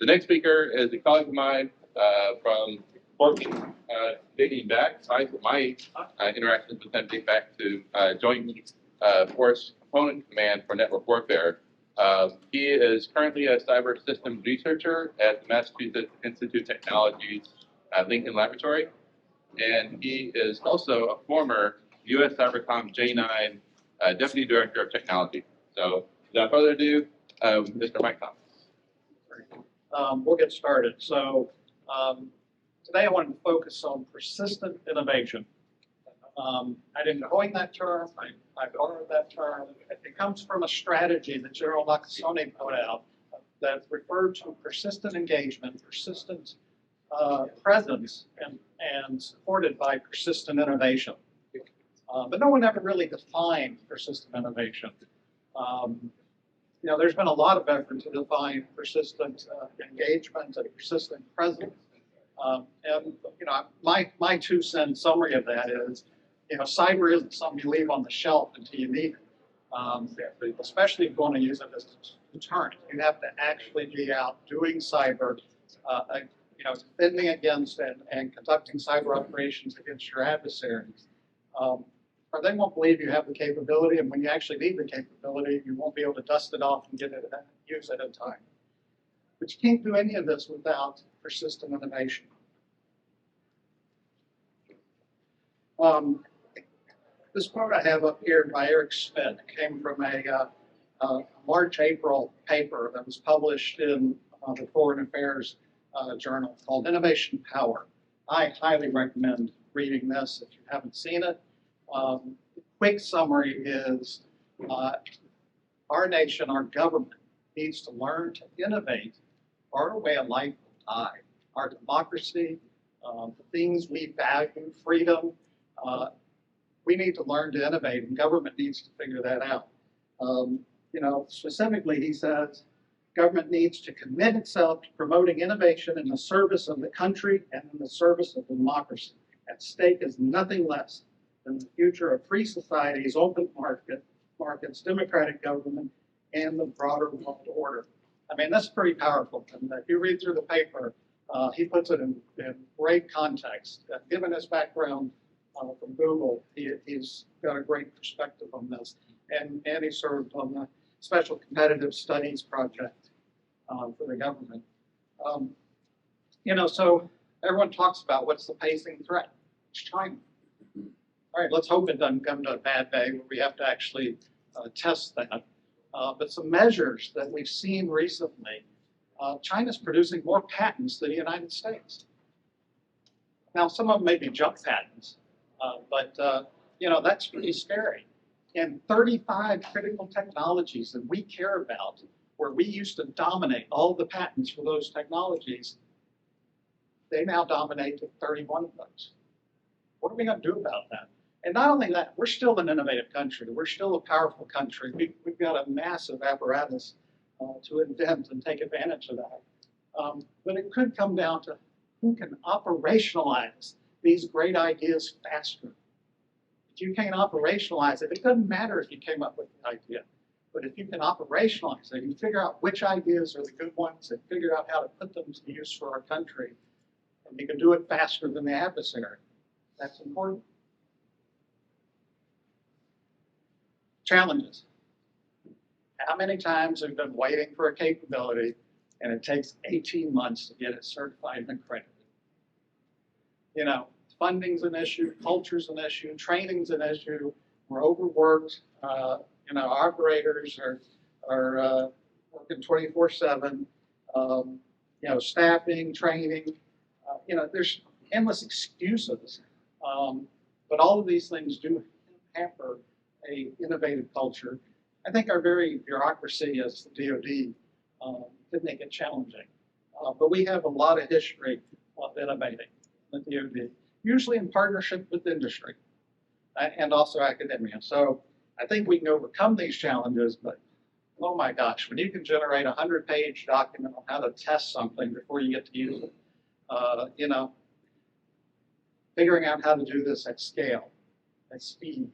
The next speaker is a colleague of mine from Portland, dating back. My interactions with him date back to Joint Force Component Command for Network Warfare. He is currently a cyber systems researcher at the Massachusetts Institute of Technology's Lincoln Laboratory, and he is also a former U.S. Cybercom J9 Deputy Director of Technology. So, without further ado, Mr. Mike Thomas. We'll get started. So today I wanted to focus on persistent innovation. I didn't coin that term. I borrowed that term. It comes from a strategy that General Nakasone put out that referred to persistent engagement, persistent presence, and supported by persistent innovation. But no one ever really defined persistent innovation. There's been a lot of effort to define persistent engagement and persistent presence. My 2 cent summary of that is, cyber isn't something you leave on the shelf until you need it. Especially if you want to use it as a deterrent. You have to actually be out doing cyber, defending against and conducting cyber operations against your adversaries. Or they won't believe you have the capability, and when you actually need the capability, you won't be able to dust it off and use it in time. But you can't do any of this without persistent innovation. This quote I have up here by Eric Schmidt came from a March-April paper that was published in the Foreign Affairs Journal called Innovation Power. I highly recommend reading this if you haven't seen it. The quick summary is our nation, our government, needs to learn to innovate, or our way of life will die. Our democracy, the things we value, freedom, we need to learn to innovate, and government needs to figure that out. Specifically, he says, government needs to commit itself to promoting innovation in the service of the country and in the service of democracy. At stake is nothing less than the future of free societies, open markets, democratic government, and the broader world order. I mean, that's pretty powerful. And if you read through the paper, he puts it in great context. Given his background from Google, he's got a great perspective on this. And he served on the Special Competitive Studies Project for the government. So everyone talks about what's the pacing threat. It's China. All right, let's hope it doesn't come to a bad day where we have to actually test that. But some measures that we've seen recently, China's producing more patents than the United States. Now, some of them may be junk patents, but that's pretty scary. And 35 critical technologies that we care about, where we used to dominate all the patents for those technologies, they now dominate 31 of those. What are we going to do about that? And not only that, we're still an innovative country. We're still a powerful country. We've got a massive apparatus to invent and take advantage of that. But it could come down to who can operationalize these great ideas faster. If you can't operationalize it, it doesn't matter if you came up with the idea. But if you can operationalize it, you figure out which ideas are the good ones and figure out how to put them to use for our country, and you can do it faster than the adversary. That's important. Challenges. How many times have we been waiting for a capability and it takes 18 months to get it certified and accredited? Funding's an issue, culture's an issue, training's an issue. We're overworked. Operators are working 24/7. Staffing, training. There's endless excuses. But all of these things do hamper a innovative culture. I think our very bureaucracy as the DoD could make it challenging. But we have a lot of history of innovating in the DoD, usually in partnership with industry and also academia. So I think we can overcome these challenges, but oh my gosh, when you can generate a 100-page document on how to test something before you get to use it, figuring out how to do this at scale, at speed,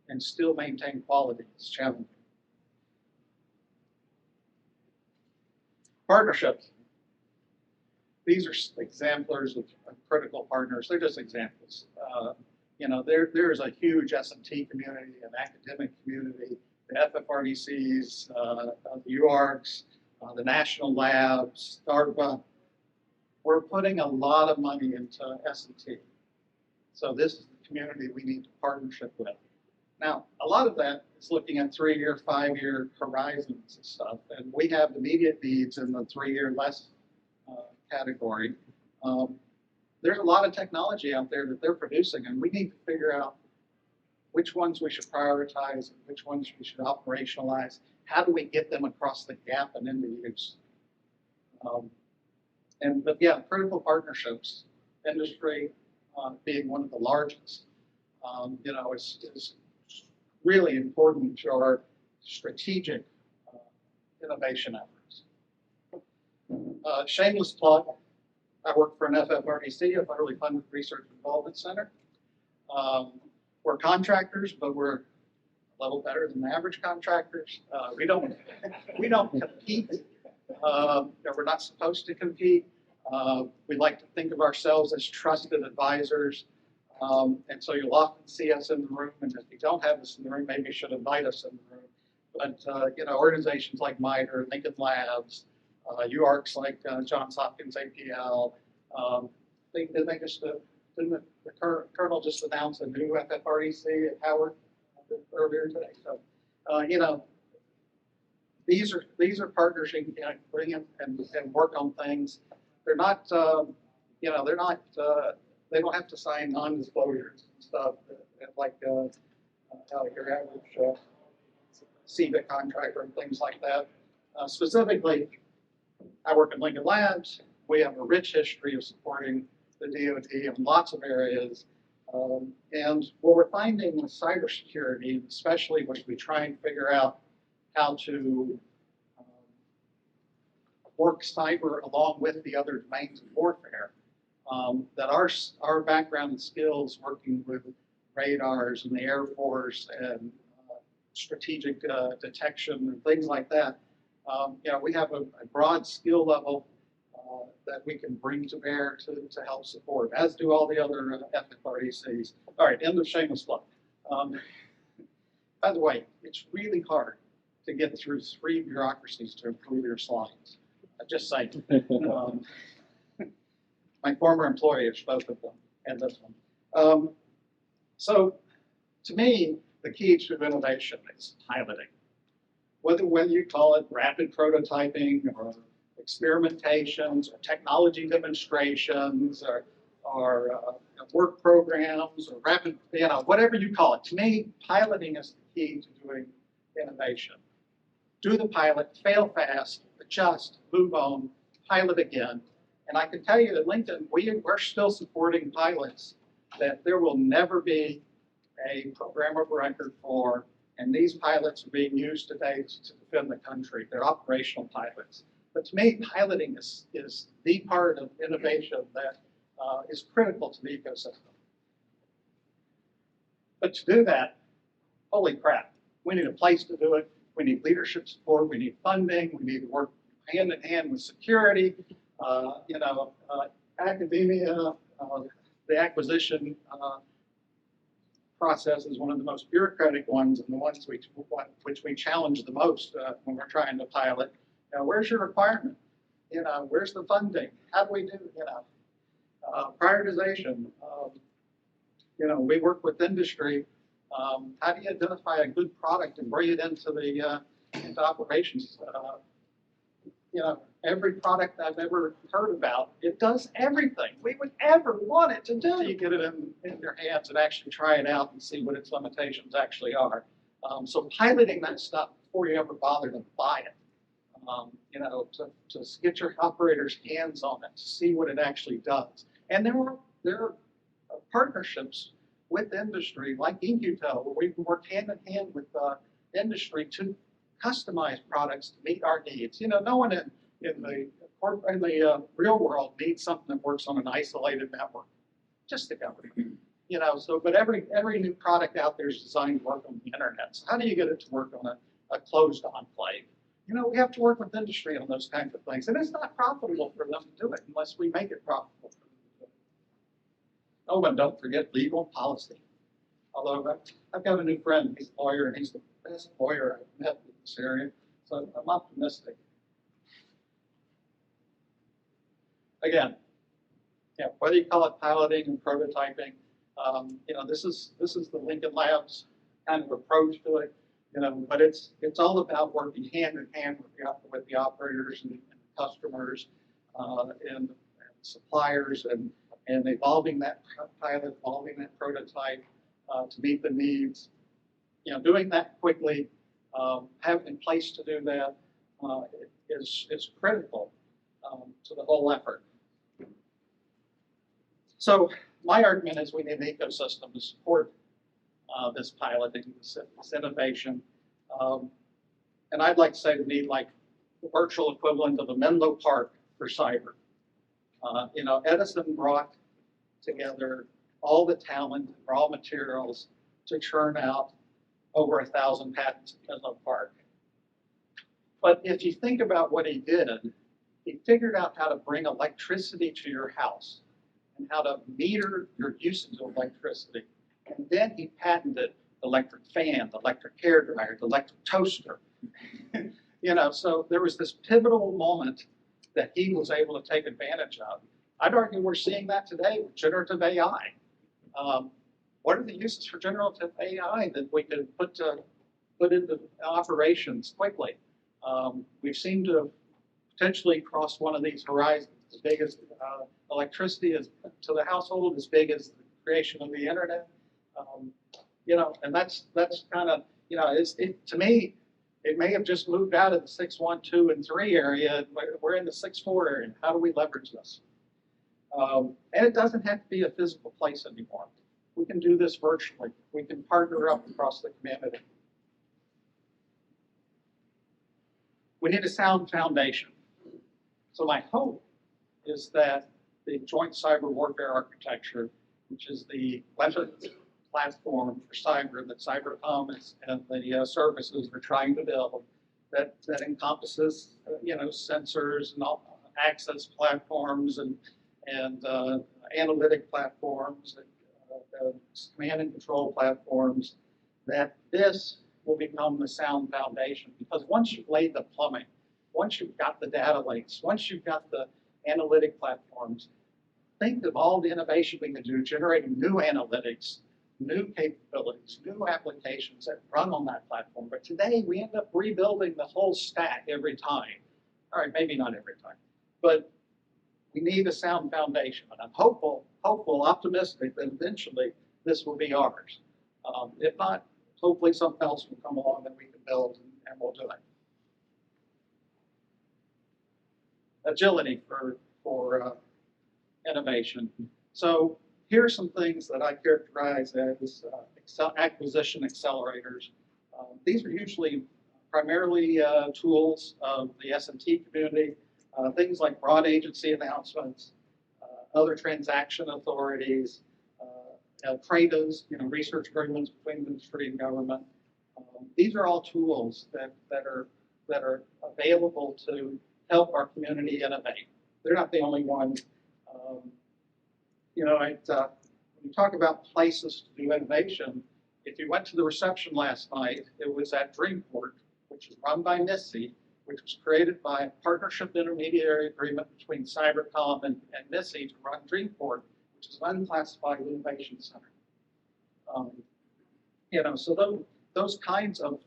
and still maintain quality is challenging. Partnerships. these are exemplars of critical partners. They're just examples. You know, there is a huge S&T community, an academic community, the FFRDCs, the UARCs, the national labs, DARPA. We're putting a lot of money into S&T. So this is the community we need to partnership with. Now, a lot of that is looking at 3-year, 5-year horizons and stuff. And we have immediate needs in the 3-year less category. There's a lot of technology out there that they're producing, and we need to figure out which ones we should prioritize and which ones we should operationalize. How do we get them across the gap and into use? But yeah, critical partnerships, industry being one of the largest, you know, is really important to our strategic innovation efforts. Shameless plug, I work for an FFRDC, a federally funded research and development center. We're contractors, but we're a level better than the average contractors. We don't compete. We're not supposed to compete. We like to think of ourselves as trusted advisors. And so you'll often see us in the room, and if you don't have us in the room, maybe you should invite us in the room. But you know, organizations like MITRE, Lincoln Labs, UARCs like Johns Hopkins APL, didn't the Colonel just announce a new FFRDC at Howard earlier today? So you know, these are partners you can bring in and work on things. They're not you know, they're not they don't have to sign non-disclosures and stuff like your average CVIC contractor and things like that. Specifically, I work at Lincoln Labs. We have a rich history of supporting the DoD in lots of areas. And what we're finding with cybersecurity, especially when we try and figure out how to work cyber along with the other domains of warfare, that our background and skills working with radars in the Air Force and strategic detection and things like that, you know, we have a broad skill level that we can bring to bear to help support, as do all the other FFRDCs. All right, end of shameless plug. By the way, it's really hard to get through 3 bureaucracies to improve your slides. I just say, my former employer is both of them, and this one. So, to me, the key to innovation is piloting. Whether you call it rapid prototyping or experimentations or technology demonstrations or work programs or rapid, you know, whatever you call it. To me, piloting is the key to doing innovation. Do the pilot, fail fast, adjust, move on, pilot again. And I can tell you at Lincoln, we're still supporting pilots that there will never be a program of record for, and these pilots are being used today to defend the country. They're operational pilots. But to me, piloting is the part of innovation that is critical to the ecosystem. But to do that, holy crap, we need a place to do it. We need leadership support. We need funding. We need to work hand in hand with security. You know, academia, the acquisition process is one of the most bureaucratic ones and the ones which we challenge the most when we're trying to pilot. You know, where's your requirement? You know, where's the funding? How do we do, you know, prioritization? You know, we work with industry. How do you identify a good product and bring it into the into operations? You know, every product I've ever heard about, it does everything we would ever want it to do. So you get it in your hands and actually try it out and see what its limitations actually are. So piloting that stuff before you ever bother to buy it. You know, to get your operators' hands on it, to see what it actually does. And there are partnerships with industry, like EQTEL, where we can work hand in hand with industry to customize products to meet our needs. You know, no one in the real world needs something that works on an isolated network, just the government. You know, so but every new product out there is designed to work on the internet. So how do you get it to work on a closed enclave? You know, we have to work with industry on those kinds of things, and it's not profitable for them to do it unless we make it profitable for them to do it. Oh, and don't forget legal policy. Although I've got a new friend, he's a lawyer, and he's the best lawyer I've met in this area, so I'm optimistic. Again, yeah, whether you call it piloting and prototyping, you know, this is the Lincoln Labs kind of approach to it. You know, but it's all about working hand in hand with the operators and customers and suppliers and evolving that pilot, evolving that prototype to meet the needs. You know, doing that quickly, having a place to do that is critical to the whole effort. So my argument is we need an ecosystem to support this piloting, this innovation. And I'd like to say we need like the virtual equivalent of the Menlo Park for cyber. You know, Edison brought together all the talent and raw materials to churn out over 1,000 patents in Menlo Park. But if you think about what he did, he figured out how to bring electricity to your house and how to meter your usage of electricity. And then he patented the electric fan, the electric hair dryer, the electric toaster. You know, so there was this pivotal moment that he was able to take advantage of. I'd argue we're seeing that today with generative AI. What are the uses for generative AI that we could put into operations quickly? We've seemed to have potentially crossed one of these horizons, as big as electricity is to the household, as big as the creation of the internet. You know, and that's kind of, you know, to me, it may have just moved out of the 6, 1, 2, and 3 area. We're in the 6, 4 area. How do we leverage this? And it doesn't have to be a physical place anymore. We can do this virtually. We can partner up across the community. We need a sound foundation. So my hope is that the Joint Cyber Warfare Architecture, which is the weapons platform for cyber that Cybercom and the services are trying to build, that encompasses you know, sensors and all access platforms and analytic platforms, command and control platforms, that this will become the sound foundation. Because once you've laid the plumbing, once you've got the data lakes, once you've got the analytic platforms, think of all the innovation we can do, generating new analytics, new capabilities, new applications that run on that platform. But today we end up rebuilding the whole stack every time. All right, maybe not every time, but we need a sound foundation. And I'm hopeful, optimistic that eventually this will be ours. If not, hopefully something else will come along that we can build and we'll do it. Agility for innovation. So here are some things that I characterize as acquisition accelerators. These are usually primarily tools of the S&T community, things like broad agency announcements, other transaction authorities, CRADAs, you know, research agreements between industry and government. These are all tools that are available to help our community innovate. They're not the only ones. You know, when you talk about places to do innovation, if you went to the reception last night, it was at Dreamport, which is run by NISI, which was created by a partnership intermediary agreement between Cybercom and NISI to run Dreamport, which is an unclassified innovation center. You know, so those kinds of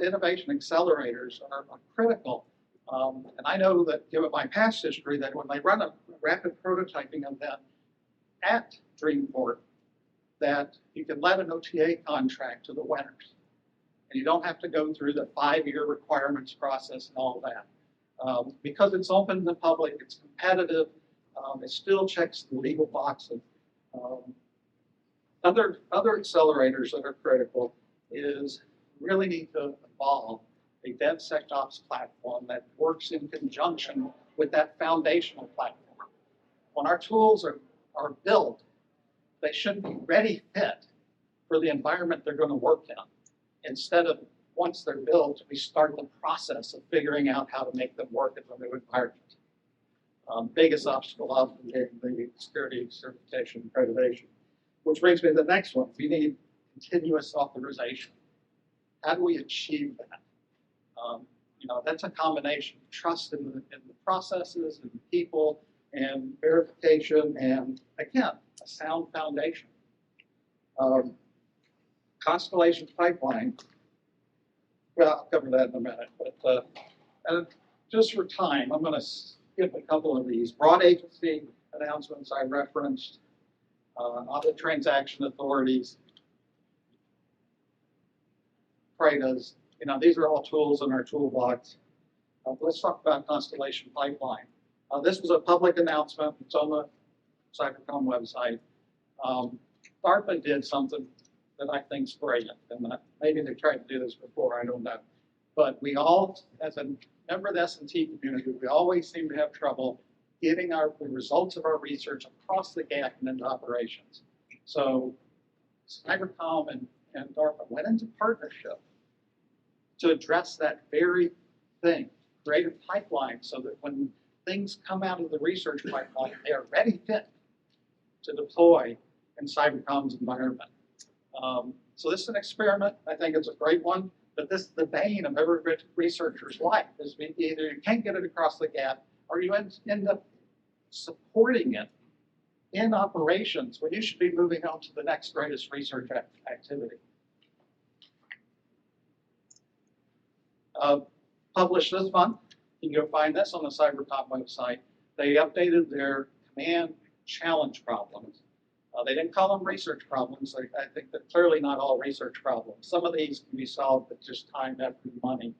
innovation accelerators are critical. And I know that, given my past history, that when they run a rapid prototyping event at Dreamport, that you can let an OTA contract to the winners. And you don't have to go through the 5-year requirements process and all that. Because it's open to the public, it's competitive, it still checks the legal boxes. Other accelerators that are critical is really need to evolve a DevSecOps platform that works in conjunction with that foundational platform. When our tools are built, they should be ready fit for the environment they're going to work in, instead of once they're built, we start the process of figuring out how to make them work in the new environment. Biggest obstacle often being the security certification accreditation, which brings me to the next one. We need continuous authorization. How do we achieve that? That's a combination of trust in the processes and the people and verification and, again, a sound foundation. Constellation pipeline, well, I'll cover that in a minute, but just for time, I'm going to skip a couple of these. Broad agency announcements I referenced, audit transaction authorities, CRADAs, these are all tools in our toolbox. Let's talk about Constellation Pipeline. This was a public announcement. It's on the CyberCom website. DARPA did something that I think is brilliant, and maybe they tried to do this before, I don't know. But we all, as a member of the S&T community, we always seem to have trouble getting the results of our research across the gap and into operations. So CyberCom and DARPA went into partnership to address that very thing, create a pipeline so that when things come out of the research pipeline, they are ready fit to deploy in CyberCom's environment. So this is an experiment. I think it's a great one, but this is the bane of every researcher's life, is either you can't get it across the gap or you end up supporting it in operations when you should be moving on to the next greatest research activity. Published this month, you can go find this on the CyberCom website. They updated their command challenge problems. They didn't call them research problems. I think that clearly not all research problems. Some of these can be solved with just time, effort, and money,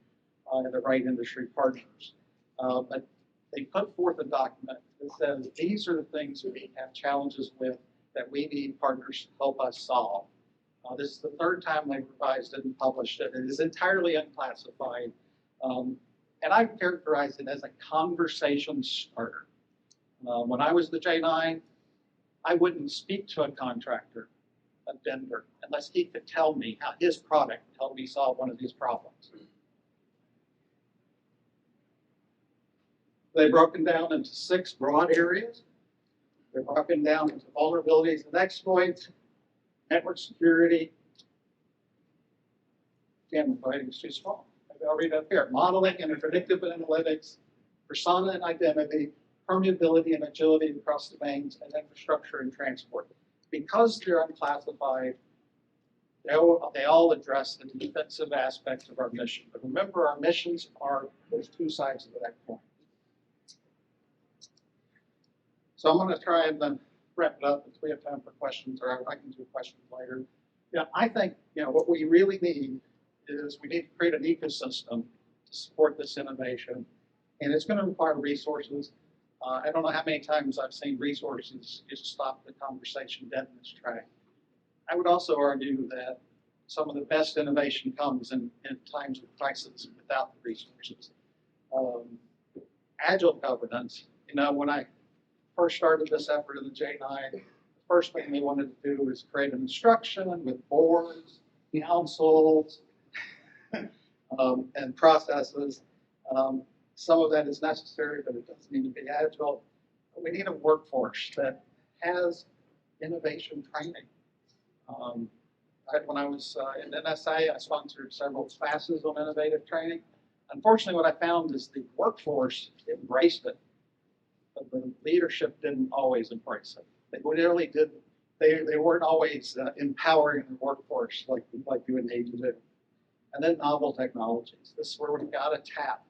and the right industry partners. But they put forth a document that says these are the things we have challenges with that we need partners to help us solve. This is the third time they've revised it and published it. It is entirely unclassified. And I characterize it as a conversation starter. When I was the J9, I wouldn't speak to a contractor, a vendor, unless he could tell me how his product helped me solve one of these problems. They're broken down into 6 broad areas. They're broken down into vulnerabilities and exploits, network security. Again, the writing's too small. I'll read it up here. Modeling and predictive analytics, persona and identity, permeability and agility across domains, and infrastructure and transport. Because they're unclassified, they all address the defensive aspects of our mission. But remember, our missions are, there's 2 sides of that coin. So I'm going to try and then wrap it up if we have time for questions, or I can do questions later. I think what we really need is we need to create an ecosystem to support this innovation, and it's going to require resources. I don't know how many times I've seen resources just stop the conversation dead in its track. I would also argue that some of the best innovation comes in times of crisis without the resources. Agile governance, when I first started this effort in the J9, the first thing they wanted to do was create an instruction with boards, councils, and processes. Some of that is necessary, but it doesn't need to be agile. We need a workforce that has innovation training. When I was in NSA, I sponsored several classes on innovative training. Unfortunately, what I found is the workforce embraced it, but the leadership didn't always embrace it. They literally did. They weren't always empowering the workforce like you would need to do. And then novel technologies. This is where we've got to tap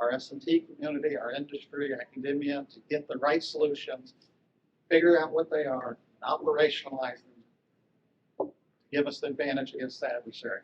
our S&T community, our industry, academia, to get the right solutions, figure out what they are, and operationalize them, give us the advantage against the adversary.